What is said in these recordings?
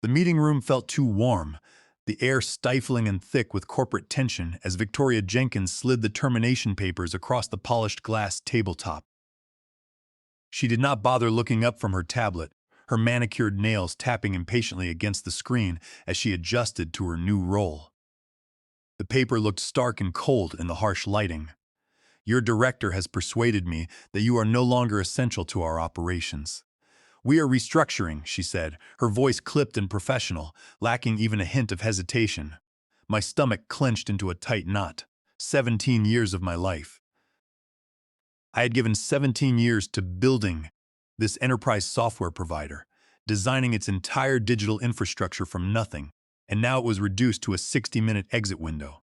The meeting room felt too warm, the air stifling and thick with corporate tension as Victoria Jenkins slid the termination papers across the polished glass tabletop. She did not bother looking up from her tablet, her manicured nails tapping impatiently against the screen as she adjusted to her new role. The paper looked stark and cold in the harsh lighting. Your director has persuaded me that you are no longer essential to our operations. We are restructuring, she said, her voice clipped and professional, lacking even a hint of hesitation. My stomach clenched into a tight knot. 17 years of my life. I had given 17 years to building this enterprise software provider, designing its entire digital infrastructure from nothing, and now it was reduced to a 60-minute exit window.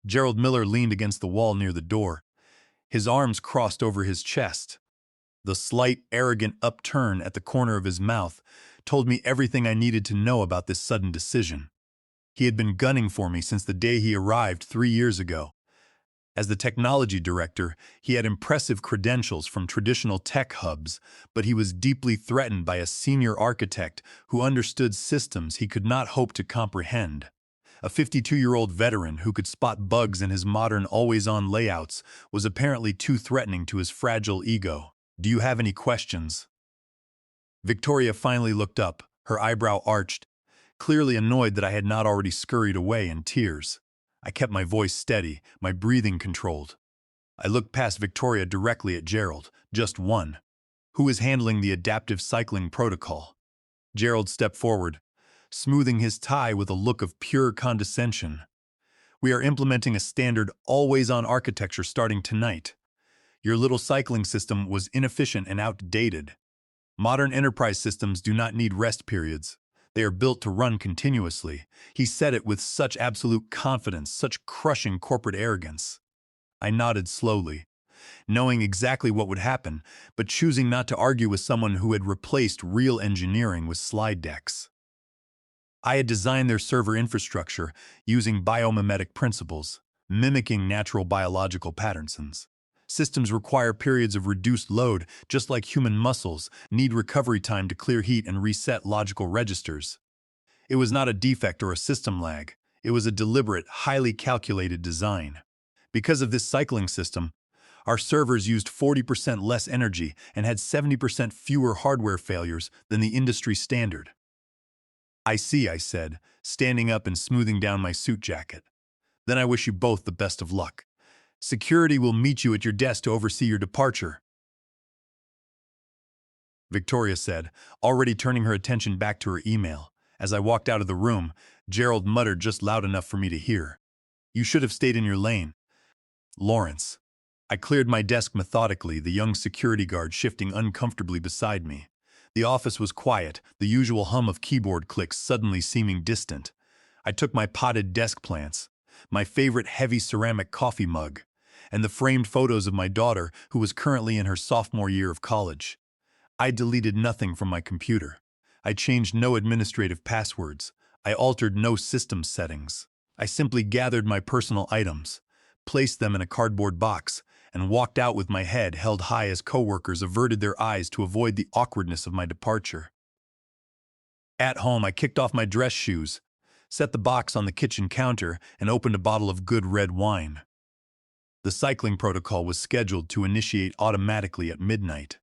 Gerald Miller leaned against the wall near the door, his arms crossed over his chest. The slight, arrogant upturn at the corner of his mouth told me everything I needed to know about this sudden decision. He had been gunning for me since the day he arrived 3 years ago. As the technology director, he had impressive credentials from traditional tech hubs, but he was deeply threatened by a senior architect who understood systems he could not hope to comprehend. A 52-year-old veteran who could spot bugs in his modern always-on layouts was apparently too threatening to his fragile ego. Do you have any questions? Victoria finally looked up, her eyebrow arched, clearly annoyed that I had not already scurried away in tears. I kept my voice steady, my breathing controlled. I looked past Victoria directly at Gerald, just one. Who is handling the adaptive cycling protocol? Gerald stepped forward, smoothing his tie with a look of pure condescension. We are implementing a standard always-on architecture starting tonight. Your little cycling system was inefficient and outdated. Modern enterprise systems do not need rest periods. They are built to run continuously. He said it with such absolute confidence, such crushing corporate arrogance. I nodded slowly, knowing exactly what would happen, but choosing not to argue with someone who had replaced real engineering with slide decks. I had designed their server infrastructure using biomimetic principles, mimicking natural biological patterns. Systems require periods of reduced load, just like human muscles, need recovery time to clear heat and reset logical registers. It was not a defect or a system lag. It was a deliberate, highly calculated design. Because of this cycling system, our servers used 40% less energy and had 70% fewer hardware failures than the industry standard. I see, I said, standing up and smoothing down my suit jacket. Then I wish you both the best of luck. Security will meet you at your desk to oversee your departure, Victoria said, already turning her attention back to her email. As I walked out of the room, Gerald muttered just loud enough for me to hear. You should have stayed in your lane, Lawrence. I cleared my desk methodically, the young security guard shifting uncomfortably beside me. The office was quiet, the usual hum of keyboard clicks suddenly seeming distant. I took my potted desk plants, my favorite heavy ceramic coffee mug, and the framed photos of my daughter, who was currently in her sophomore year of college. I deleted nothing from my computer. I changed no administrative passwords. I altered no system settings. I simply gathered my personal items, placed them in a cardboard box, and walked out with my head held high as coworkers averted their eyes to avoid the awkwardness of my departure. At home, I kicked off my dress shoes, set the box on the kitchen counter, and opened a bottle of good red wine. The cycling protocol was scheduled to initiate automatically at midnight,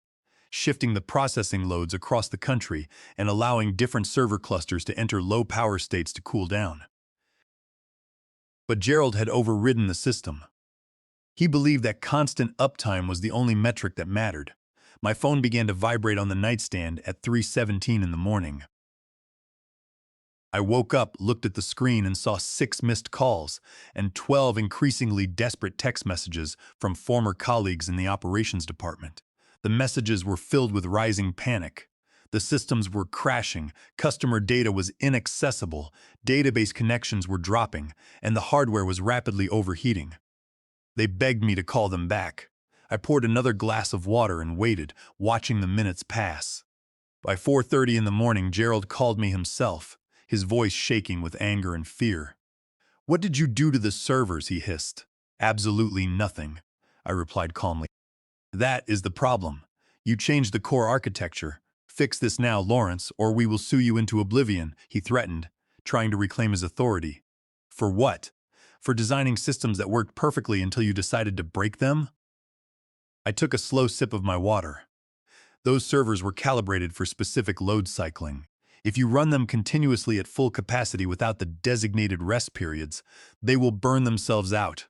shifting the processing loads across the country and allowing different server clusters to enter low power states to cool down. But Gerald had overridden the system. He believed that constant uptime was the only metric that mattered. My phone began to vibrate on the nightstand at 3:17 in the morning. I woke up, looked at the screen, and saw 6 missed calls and 12 increasingly desperate text messages from former colleagues in the operations department. The messages were filled with rising panic. The systems were crashing, customer data was inaccessible, database connections were dropping, and the hardware was rapidly overheating. They begged me to call them back. I poured another glass of water and waited, watching the minutes pass. By 4:30 in the morning, Gerald called me himself, his voice shaking with anger and fear. What did you do to the servers? He hissed. Absolutely nothing, I replied calmly. That is the problem. You changed the core architecture, Fix this now, Lawrence, or we will sue you into oblivion, he threatened, trying to reclaim his authority. For what? For designing systems that worked perfectly until you decided to break them? I took a slow sip of my water. Those servers were calibrated for specific load cycling. If you run them continuously at full capacity without the designated rest periods, they will burn themselves out.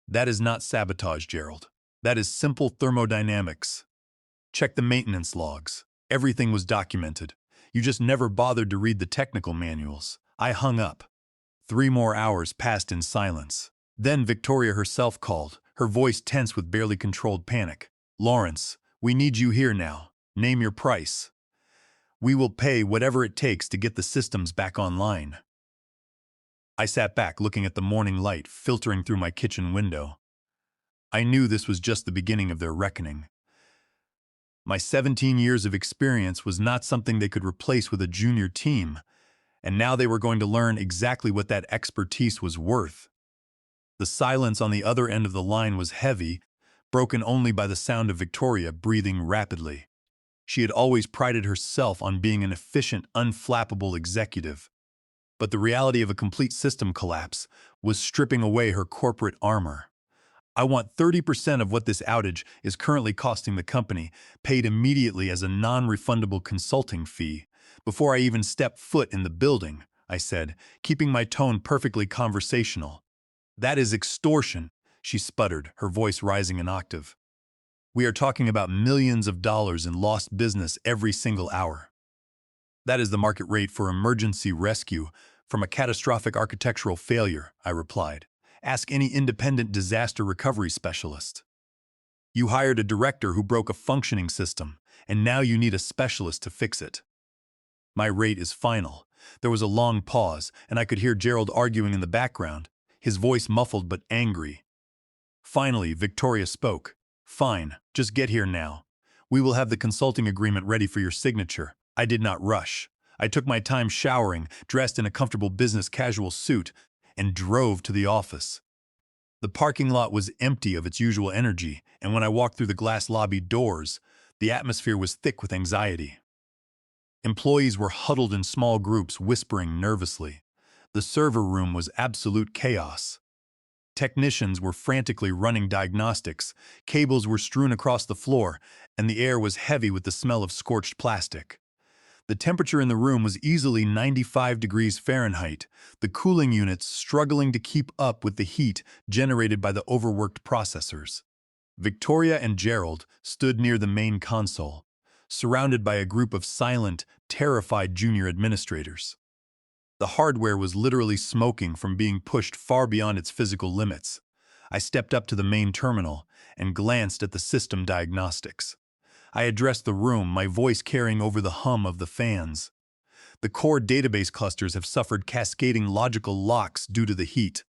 That is not sabotage, Gerald. That is simple thermodynamics. Check the maintenance logs. Everything was documented. You just never bothered to read the technical manuals. I hung up. 3 more hours passed in silence. Then Victoria herself called, her voice tense with barely controlled panic. Lawrence, we need you here now. Name your price. We will pay whatever it takes to get the systems back online. I sat back looking at the morning light filtering through my kitchen window. I knew this was just the beginning of their reckoning. My 17 years of experience was not something they could replace with a junior team, and now they were going to learn exactly what that expertise was worth. The silence on the other end of the line was heavy, broken only by the sound of Victoria breathing rapidly. She had always prided herself on being an efficient, unflappable executive. But the reality of a complete system collapse was stripping away her corporate armor. I want 30% of what this outage is currently costing the company, paid immediately as a non-refundable consulting fee. Before I even step foot in the building, I said, keeping my tone perfectly conversational. That is extortion, she sputtered, her voice rising an octave. We are talking about millions of dollars in lost business every single hour. That is the market rate for emergency rescue from a catastrophic architectural failure, I replied. Ask any independent disaster recovery specialist. You hired a director who broke a functioning system, and now you need a specialist to fix it. My rate is final. There was a long pause, and I could hear Gerald arguing in the background, his voice muffled but angry. Finally, Victoria spoke. Fine, just get here now. We will have the consulting agreement ready for your signature. I did not rush. I took my time showering, dressed in a comfortable business casual suit, and drove to the office. The parking lot was empty of its usual energy, and when I walked through the glass lobby doors, the atmosphere was thick with anxiety. Employees were huddled in small groups, whispering nervously. The server room was absolute chaos. Technicians were frantically running diagnostics, cables were strewn across the floor, and the air was heavy with the smell of scorched plastic. The temperature in the room was easily 95 degrees Fahrenheit, the cooling units struggling to keep up with the heat generated by the overworked processors. Victoria and Gerald stood near the main console, surrounded by a group of silent, terrified junior administrators. The hardware was literally smoking from being pushed far beyond its physical limits. I stepped up to the main terminal and glanced at the system diagnostics. I addressed the room, my voice carrying over the hum of the fans. The core database clusters have suffered cascading logical locks due to the heat.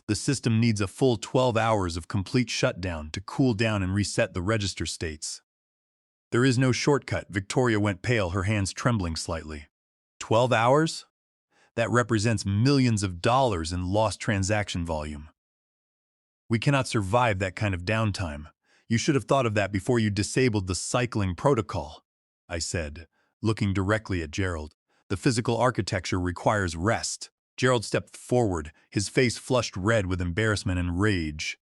The system needs a full 12 hours of complete shutdown to cool down and reset the register states. There is no shortcut. Victoria went pale, her hands trembling slightly. 12 hours? That represents millions of dollars in lost transaction volume. We cannot survive that kind of downtime. You should have thought of that before you disabled the cycling protocol, I said, looking directly at Gerald. The physical architecture requires rest. Gerald stepped forward, his face flushed red with embarrassment and rage.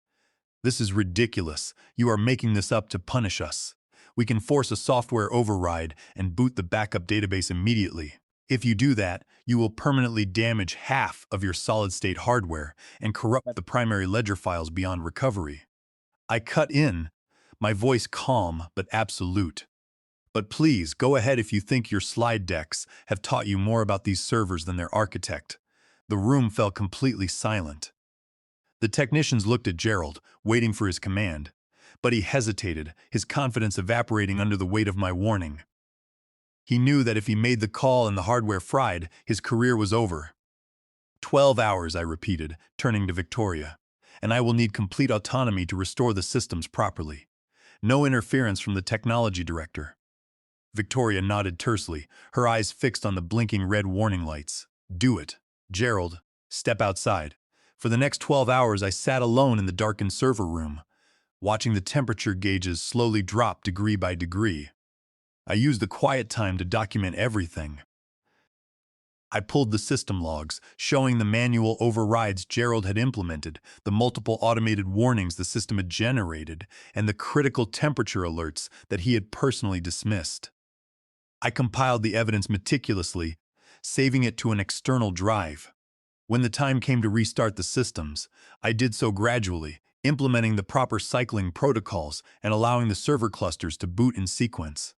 This is ridiculous. You are making this up to punish us. We can force a software override and boot the backup database immediately. If you do that, you will permanently damage half of your solid-state hardware and corrupt the primary ledger files beyond recovery. I cut in, my voice calm but absolute. But please, go ahead if you think your slide decks have taught you more about these servers than their architect. The room fell completely silent. The technicians looked at Gerald, waiting for his command, but he hesitated, his confidence evaporating under the weight of my warning. He knew that if he made the call and the hardware fried, his career was over. 12 hours, I repeated, turning to Victoria, and I will need complete autonomy to restore the systems properly. No interference from the technology director. Victoria nodded tersely, her eyes fixed on the blinking red warning lights. Do it. Gerald, step outside. For the next 12 hours, I sat alone in the darkened server room, watching the temperature gauges slowly drop degree by degree. I used the quiet time to document everything. I pulled the system logs, showing the manual overrides Gerald had implemented, the multiple automated warnings the system had generated, and the critical temperature alerts that he had personally dismissed. I compiled the evidence meticulously, saving it to an external drive. When the time came to restart the systems, I did so gradually, implementing the proper cycling protocols and allowing the server clusters to boot in sequence.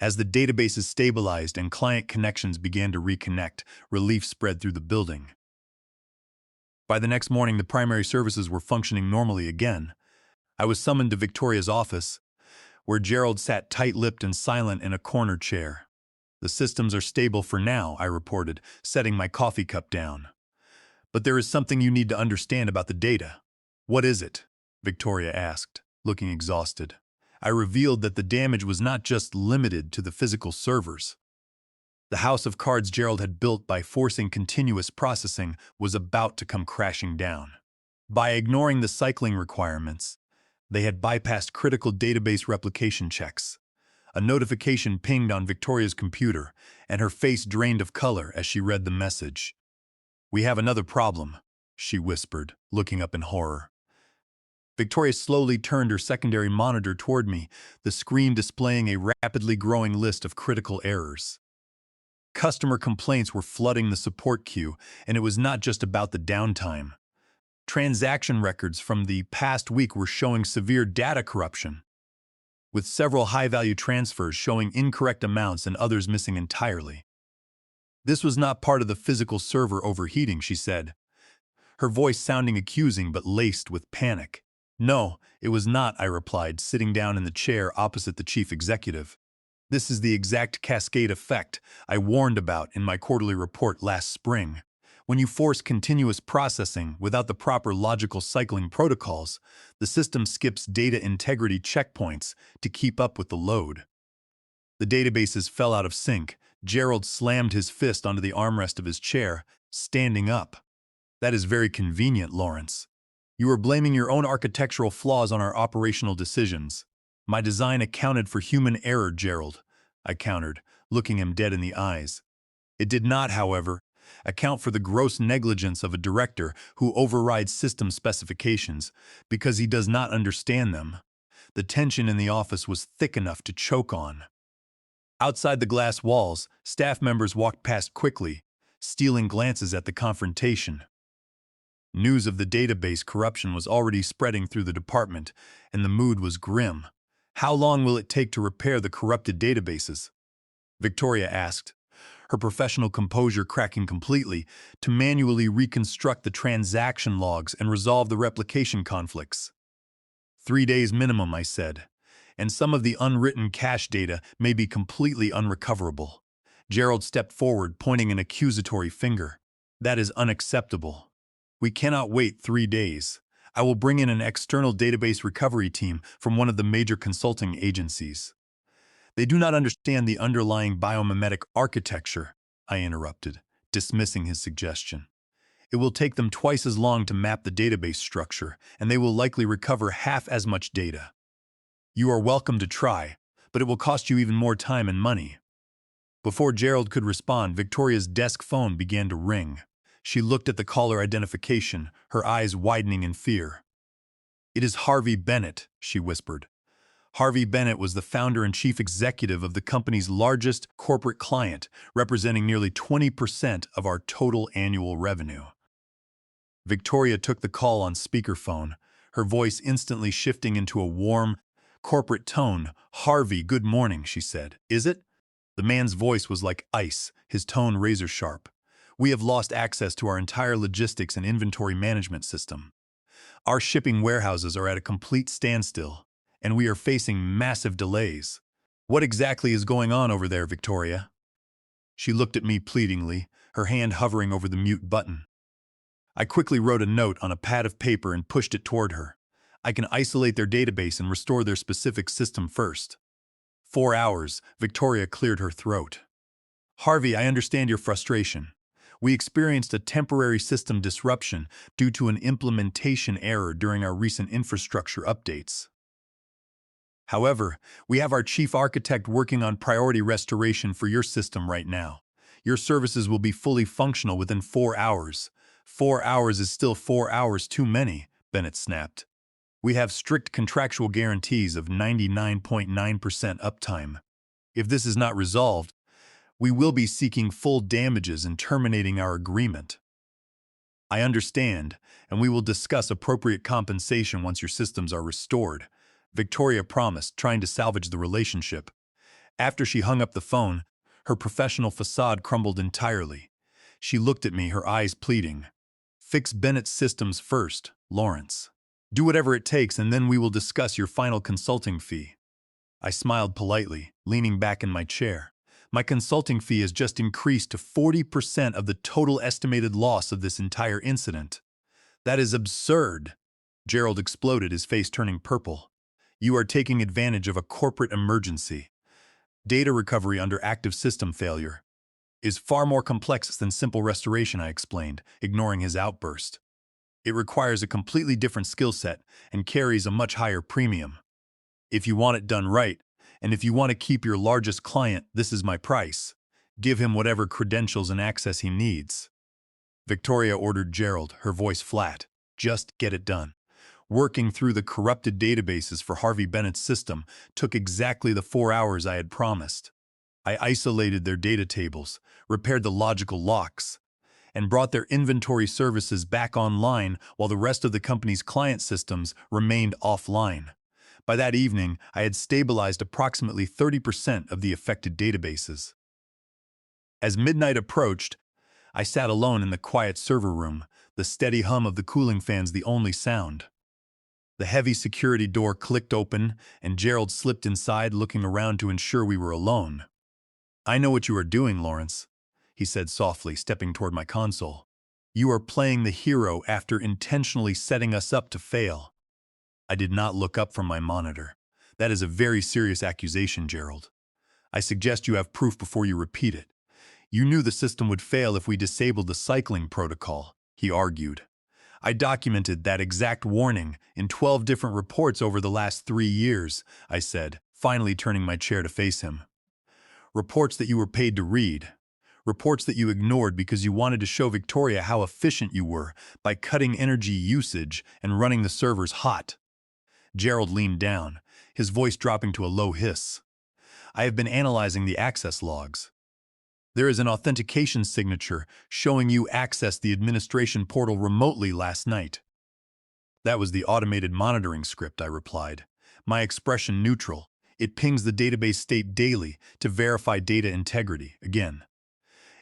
As the databases stabilized and client connections began to reconnect, relief spread through the building. By the next morning, the primary services were functioning normally again. I was summoned to Victoria's office, where Gerald sat tight-lipped and silent in a corner chair. "The systems are stable for now," I reported, setting my coffee cup down. "But there is something you need to understand about the data." "What is it?" Victoria asked, looking exhausted. I revealed that the damage was not just limited to the physical servers. The house of cards Gerald had built by forcing continuous processing was about to come crashing down. By ignoring the cycling requirements, they had bypassed critical database replication checks. A notification pinged on Victoria's computer, and her face drained of color as she read the message. "We have another problem," she whispered, looking up in horror. Victoria slowly turned her secondary monitor toward me, the screen displaying a rapidly growing list of critical errors. Customer complaints were flooding the support queue, and it was not just about the downtime. Transaction records from the past week were showing severe data corruption, with several high-value transfers showing incorrect amounts and others missing entirely. "This was not part of the physical server overheating," she said, her voice sounding accusing but laced with panic. "No, it was not," I replied, sitting down in the chair opposite the chief executive. "This is the exact cascade effect I warned about in my quarterly report last spring. When you force continuous processing without the proper logical cycling protocols, the system skips data integrity checkpoints to keep up with the load." The databases fell out of sync. Gerald slammed his fist onto the armrest of his chair, standing up. "That is very convenient, Lawrence. You are blaming your own architectural flaws on our operational decisions." "My design accounted for human error, Gerald," I countered, looking him dead in the eyes. "It did not, however, account for the gross negligence of a director who overrides system specifications because he does not understand them." The tension in the office was thick enough to choke on. Outside the glass walls, staff members walked past quickly, stealing glances at the confrontation. News of the database corruption was already spreading through the department, and the mood was grim. "How long will it take to repair the corrupted databases?" Victoria asked, her professional composure cracking completely, "To manually reconstruct the transaction logs and resolve the replication conflicts." 3 days minimum," I said, "and some of the unwritten cache data may be completely unrecoverable." Gerald stepped forward, pointing an accusatory finger. "That is unacceptable. We cannot wait 3 days. I will bring in an external database recovery team from one of the major consulting agencies." "They do not understand the underlying biomimetic architecture," I interrupted, dismissing his suggestion. "It will take them twice as long to map the database structure, and they will likely recover half as much data." "You are welcome to try, but it will cost you even more time and money." Before Gerald could respond, Victoria's desk phone began to ring. She looked at the caller identification, her eyes widening in fear. "It is Harvey Bennett," she whispered. Harvey Bennett was the founder and chief executive of the company's largest corporate client, representing nearly 20% of our total annual revenue. Victoria took the call on speakerphone, her voice instantly shifting into a warm, corporate tone. "Harvey, good morning," she said. "Is it?" The man's voice was like ice, his tone razor-sharp. "We have lost access to our entire logistics and inventory management system. Our shipping warehouses are at a complete standstill, and we are facing massive delays." "What exactly is going on over there, Victoria?" She looked at me pleadingly, her hand hovering over the mute button. I quickly wrote a note on a pad of paper and pushed it toward her. "I can isolate their database and restore their specific system first." 4 hours, Victoria cleared her throat. "Harvey, I understand your frustration. We experienced a temporary system disruption due to an implementation error during our recent infrastructure updates. However, we have our chief architect working on priority restoration for your system right now. Your services will be fully functional within 4 hours. 4 hours is still 4 hours too many, Bennett snapped. We have strict contractual guarantees of 99.9% uptime. If this is not resolved, we will be seeking full damages and terminating our agreement. I understand, and we will discuss appropriate compensation once your systems are restored, Victoria promised, trying to salvage the relationship. After she hung up the phone, her professional facade crumbled entirely. She looked at me, her eyes pleading. Fix Bennett's systems first, Lawrence. Do whatever it takes, and then we will discuss your final consulting fee. I smiled politely, leaning back in my chair. My consulting fee has just increased to 40% of the total estimated loss of this entire incident. That is absurd. Gerald exploded, his face turning purple. You are taking advantage of a corporate emergency. Data recovery under active system failure is far more complex than simple restoration, I explained, ignoring his outburst. It requires a completely different skill set and carries a much higher premium. If you want it done right, and if you want to keep your largest client, this is my price. Give him whatever credentials and access he needs. Victoria ordered Gerald, her voice flat. Just get it done. Working through the corrupted databases for Harvey Bennett's system took exactly the 4 hours I had promised. I isolated their data tables, repaired the logical locks, and brought their inventory services back online while the rest of the company's client systems remained offline. By that evening, I had stabilized approximately 30% of the affected databases. As midnight approached, I sat alone in the quiet server room, the steady hum of the cooling fans the only sound. The heavy security door clicked open, and Gerald slipped inside, looking around to ensure we were alone. I know what you are doing, Lawrence, he said softly, stepping toward my console. You are playing the hero after intentionally setting us up to fail. I did not look up from my monitor. That is a very serious accusation, Gerald. I suggest you have proof before you repeat it. You knew the system would fail if we disabled the cycling protocol, he argued. I documented that exact warning in 12 different reports over the last 3 years, I said, finally turning my chair to face him. Reports that you were paid to read. Reports that you ignored because you wanted to show Victoria how efficient you were by cutting energy usage and running the servers hot. Gerald leaned down, his voice dropping to a low hiss. I have been analyzing the access logs. There is an authentication signature showing you accessed the administration portal remotely last night. That was the automated monitoring script, I replied. My expression neutral. It pings the database state daily to verify data integrity. Again,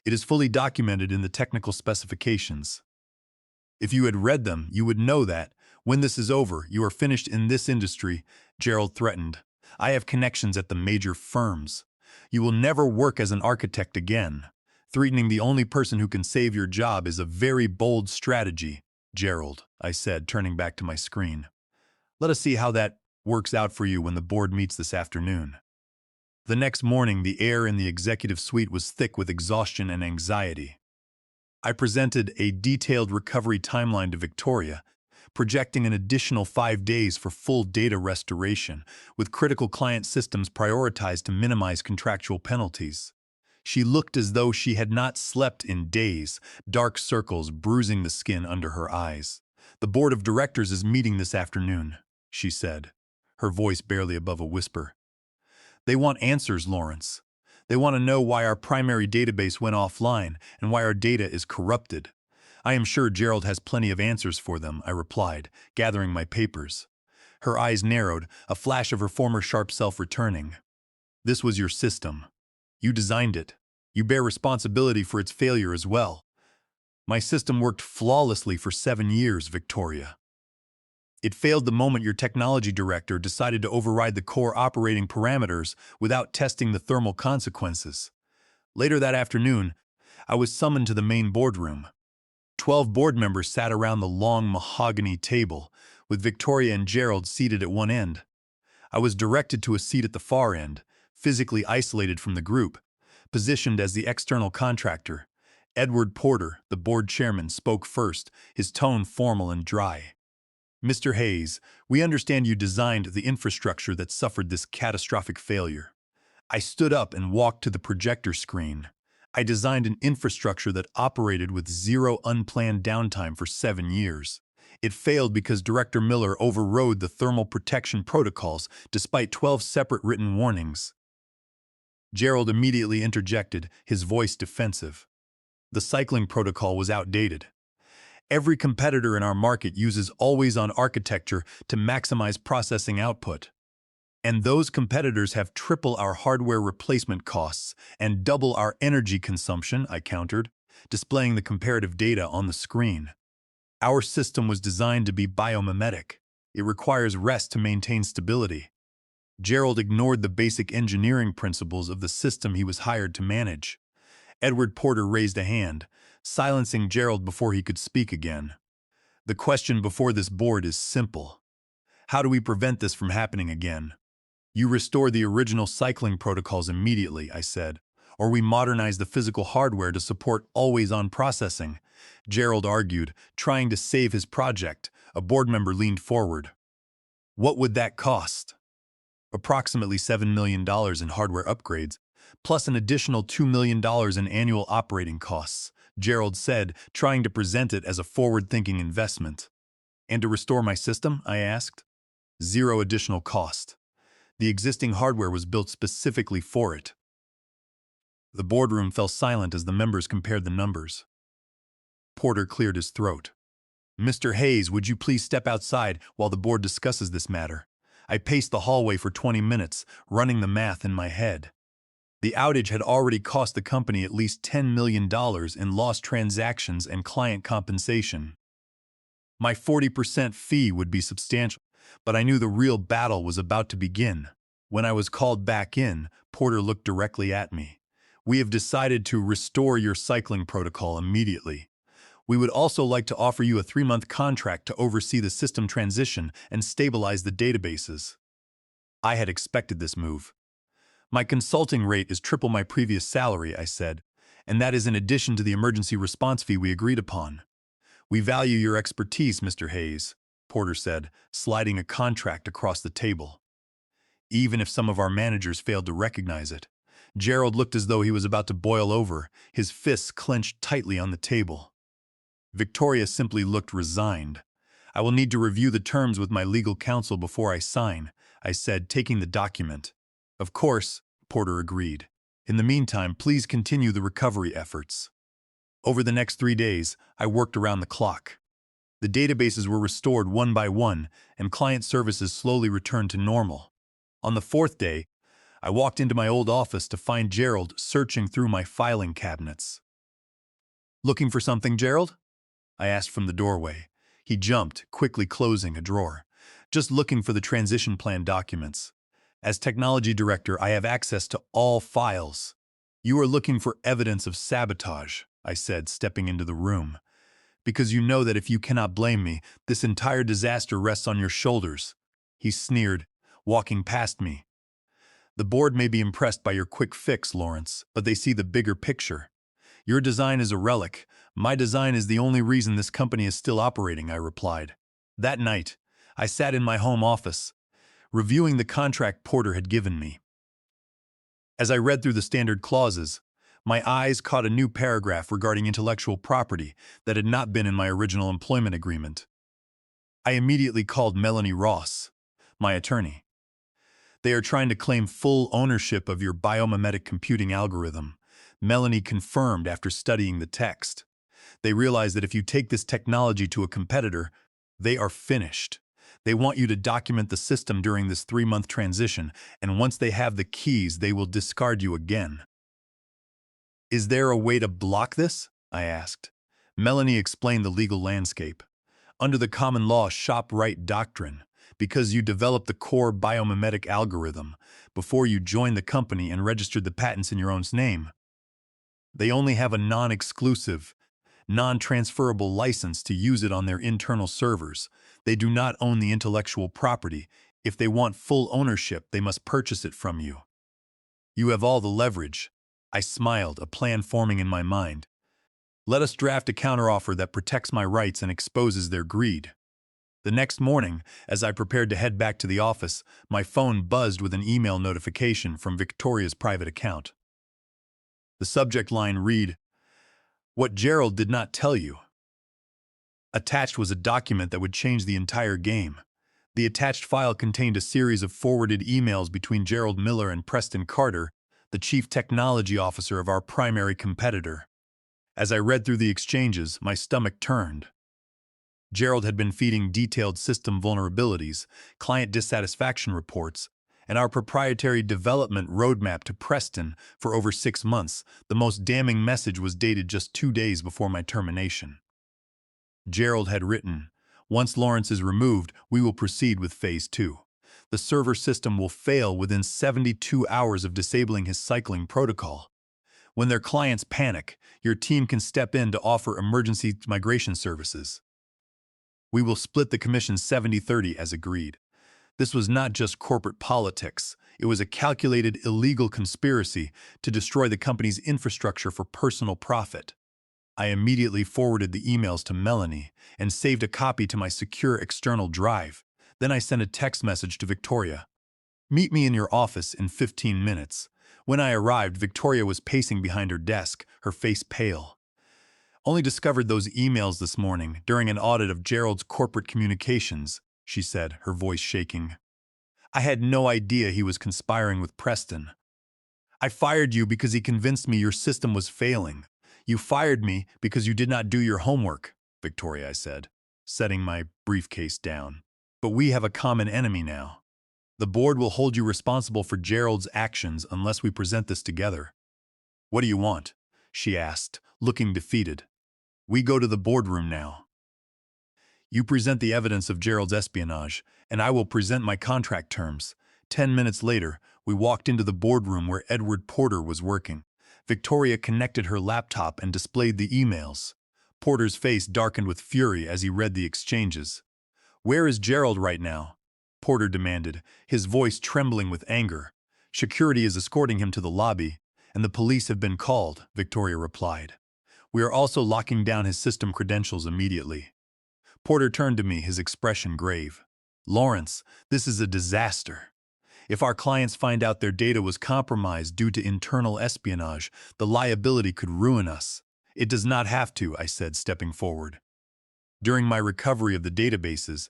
it is fully documented in the technical specifications. If you had read them, you would know that, when this is over, you are finished in this industry, Gerald threatened. I have connections at the major firms. You will never work as an architect again. Threatening the only person who can save your job is a very bold strategy, Gerald, I said, turning back to my screen. Let us see how that works out for you when the board meets this afternoon. The next morning, the air in the executive suite was thick with exhaustion and anxiety. I presented a detailed recovery timeline to Victoria, projecting an additional 5 days for full data restoration, with critical client systems prioritized to minimize contractual penalties. She looked as though she had not slept in days, dark circles bruising the skin under her eyes. The board of directors is meeting this afternoon, she said, her voice barely above a whisper. They want answers, Lawrence. They want to know why our primary database went offline and why our data is corrupted. I am sure Gerald has plenty of answers for them, I replied, gathering my papers. Her eyes narrowed, a flash of her former sharp self returning. This was your system. You designed it. You bear responsibility for its failure as well. My system worked flawlessly for 7 years, Victoria. It failed the moment your technology director decided to override the core operating parameters without testing the thermal consequences. Later that afternoon, I was summoned to the main boardroom. 12 board members sat around the long mahogany table, with Victoria and Gerald seated at one end. I was directed to a seat at the far end, physically isolated from the group, positioned as the external contractor. Edward Porter, the board chairman, spoke first, his tone formal and dry. Mr. Hayes, we understand you designed the infrastructure that suffered this catastrophic failure. I stood up and walked to the projector screen. I designed an infrastructure that operated with zero unplanned downtime for 7 years. It failed because Director Miller overrode the thermal protection protocols despite 12 separate written warnings. Gerald immediately interjected, his voice defensive. The cycling protocol was outdated. Every competitor in our market uses always-on architecture to maximize processing output. And those competitors have triple our hardware replacement costs and double our energy consumption, I countered, displaying the comparative data on the screen. Our system was designed to be biomimetic. It requires rest to maintain stability. Gerald ignored the basic engineering principles of the system he was hired to manage. Edward Porter raised a hand, silencing Gerald before he could speak again. The question before this board is simple. How do we prevent this from happening again? You restore the original cycling protocols immediately, I said, or we modernize the physical hardware to support always-on processing. Gerald argued, trying to save his project. A board member leaned forward. What would that cost? Approximately $7 million in hardware upgrades, plus an additional $2 million in annual operating costs, Gerald said, trying to present it as a forward-thinking investment. And to restore my system, I asked. Zero additional cost. The existing hardware was built specifically for it. The boardroom fell silent as the members compared the numbers. Porter cleared his throat. Mr. Hayes, would you please step outside while the board discusses this matter? I paced the hallway for 20 minutes, running the math in my head. The outage had already cost the company at least $10 million in lost transactions and client compensation. My 40% fee would be substantial, but I knew the real battle was about to begin. When I was called back in, Porter looked directly at me. We have decided to restore your cycling protocol immediately. We would also like to offer you a 3-month contract to oversee the system transition and stabilize the databases. I had expected this move. My consulting rate is triple my previous salary, I said, and that is in addition to the emergency response fee we agreed upon. We value your expertise, Mr. Hayes, Porter said, sliding a contract across the table. Even if some of our managers failed to recognize it. Gerald looked as though he was about to boil over, his fists clenched tightly on the table. Victoria simply looked resigned. I will need to review the terms with my legal counsel before I sign, I said, taking the document. Of course, Porter agreed. In the meantime, please continue the recovery efforts. Over the next 3 days, I worked around the clock. The databases were restored one by one, and client services slowly returned to normal. On the 4th day, I walked into my old office to find Gerald searching through my filing cabinets. Looking for something, Gerald? I asked from the doorway. He jumped, quickly closing a drawer. Just looking for the transition plan documents. As technology director, I have access to all files. You are looking for evidence of sabotage, I said, stepping into the room. Because you know that if you cannot blame me, this entire disaster rests on your shoulders. He sneered, walking past me. The board may be impressed by your quick fix, Lawrence, but they see the bigger picture. Your design is a relic. My design is the only reason this company is still operating, I replied. That night, I sat in my home office, reviewing the contract Porter had given me. As I read through the standard clauses, my eyes caught a new paragraph regarding intellectual property that had not been in my original employment agreement. I immediately called Melanie Ross, my attorney. They are trying to claim full ownership of your biomimetic computing algorithm, Melanie confirmed after studying the text. They realize that if you take this technology to a competitor, they are finished. They want you to document the system during this 3-month transition, and once they have the keys, they will discard you again. Is there a way to block this? I asked. Melanie explained the legal landscape. Under the common law shop right doctrine, because you developed the core biomimetic algorithm before you joined the company and registered the patents in your own name, they only have a non-exclusive, non-transferable license to use it on their internal servers. They do not own the intellectual property. If they want full ownership, they must purchase it from you. You have all the leverage. I smiled, a plan forming in my mind. Let us draft a counteroffer that protects my rights and exposes their greed. The next morning, as I prepared to head back to the office, my phone buzzed with an email notification from Victoria's private account. The subject line read, "What Gerald did not tell you." Attached was a document that would change the entire game. The attached file contained a series of forwarded emails between Gerald Miller and Preston Carter, the chief technology officer of our primary competitor. As I read through the exchanges, my stomach turned. Gerald had been feeding detailed system vulnerabilities, client dissatisfaction reports, and our proprietary development roadmap to Preston for over 6 months. The most damning message was dated just 2 days before my termination. Gerald had written, "Once Lawrence is removed, we will proceed with Phase 2. The server system will fail within 72 hours of disabling his cycling protocol. When their clients panic, your team can step in to offer emergency migration services. We will split the commission 70-30 as agreed." This was not just corporate politics. It was a calculated, illegal conspiracy to destroy the company's infrastructure for personal profit. I immediately forwarded the emails to Melanie and saved a copy to my secure external drive. Then I sent a text message to Victoria. "Meet me in your office in 15 minutes. When I arrived, Victoria was pacing behind her desk, her face pale. "Only discovered those emails this morning during an audit of Gerald's corporate communications," she said, her voice shaking. "I had no idea he was conspiring with Preston. I fired you because he convinced me your system was failing. You fired me because you did not do your homework," Victoria, I said, setting my briefcase down. "But we have a common enemy now. The board will hold you responsible for Gerald's actions unless we present this together." "What do you want?" she asked, looking defeated. "We go to the boardroom now. You present the evidence of Gerald's espionage, and I will present my contract terms." 10 minutes later, we walked into the boardroom where Edward Porter was working. Victoria connected her laptop and displayed the emails. Porter's face darkened with fury as he read the exchanges. "Where is Gerald right now?" Porter demanded, his voice trembling with anger. "Security is escorting him to the lobby, and the police have been called," Victoria replied. "We are also locking down his system credentials immediately." Porter turned to me, his expression grave. "Lawrence, this is a disaster. If our clients find out their data was compromised due to internal espionage, the liability could ruin us." "It does not have to," I said, stepping forward. "During my recovery of the databases,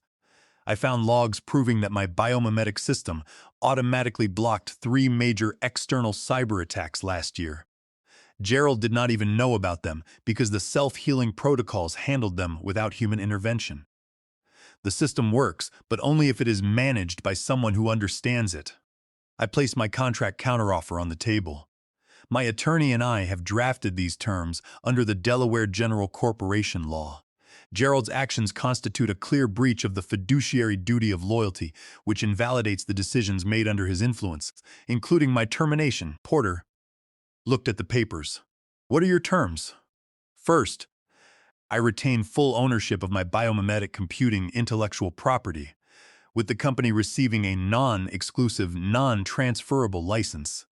I found logs proving that my biomimetic system automatically blocked 3 major external cyber attacks last year. Gerald did not even know about them because the self-healing protocols handled them without human intervention. The system works, but only if it is managed by someone who understands it." I placed my contract counteroffer on the table. "My attorney and I have drafted these terms under the Delaware General Corporation Law. Gerald's actions constitute a clear breach of the fiduciary duty of loyalty, which invalidates the decisions made under his influence, including my termination." Porter looked at the papers. "What are your terms?" "First, I retain full ownership of my biomimetic computing intellectual property, with the company receiving a non-exclusive, non-transferable license.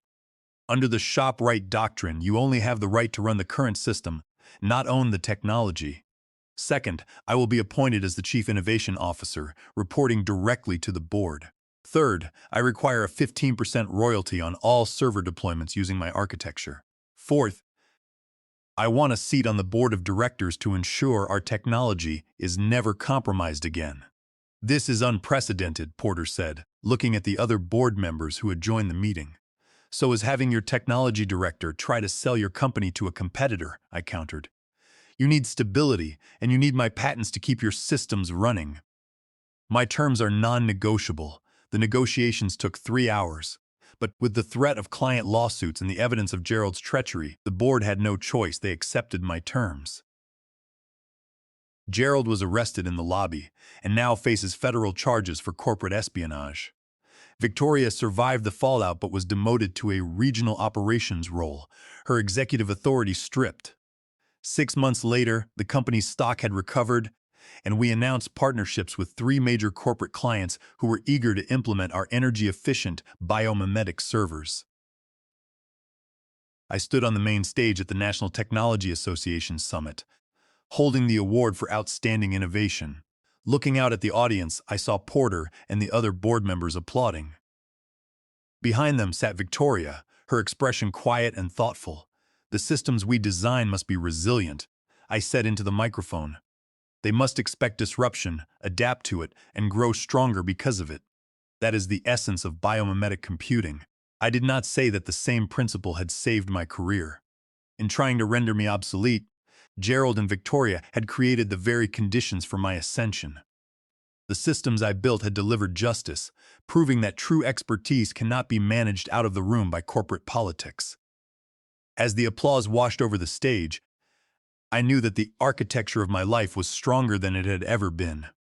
Under the shop right doctrine, you only have the right to run the current system, not own the technology. Second, I will be appointed as the Chief Innovation Officer, reporting directly to the board. Third, I require a 15% royalty on all server deployments using my architecture. Fourth, I want a seat on the board of directors to ensure our technology is never compromised again." "This is unprecedented," Porter said, looking at the other board members who had joined the meeting. "So is having your technology director try to sell your company to a competitor," I countered. "You need stability, and you need my patents to keep your systems running." "My terms are non-negotiable." The negotiations took 3 hours. But with the threat of client lawsuits and the evidence of Gerald's treachery, the board had no choice. They accepted my terms. Gerald was arrested in the lobby and now faces federal charges for corporate espionage. Victoria survived the fallout but was demoted to a regional operations role, her executive authority stripped. 6 months later, the company's stock had recovered, and we announced partnerships with 3 major corporate clients who were eager to implement our energy-efficient biomimetic servers. I stood on the main stage at the National Technology Association Summit, holding the award for outstanding innovation. Looking out at the audience, I saw Porter and the other board members applauding. Behind them sat Victoria, her expression quiet and thoughtful. The systems we design must be resilient, I said into the microphone. They must expect disruption, adapt to it, and grow stronger because of it. That is the essence of biomimetic computing. I did not say that the same principle had saved my career. In trying to render me obsolete, Gerald and Victoria had created the very conditions for my ascension. The systems I built had delivered justice, proving that true expertise cannot be managed out of the room by corporate politics. As the applause washed over the stage, I knew that the architecture of my life was stronger than it had ever been.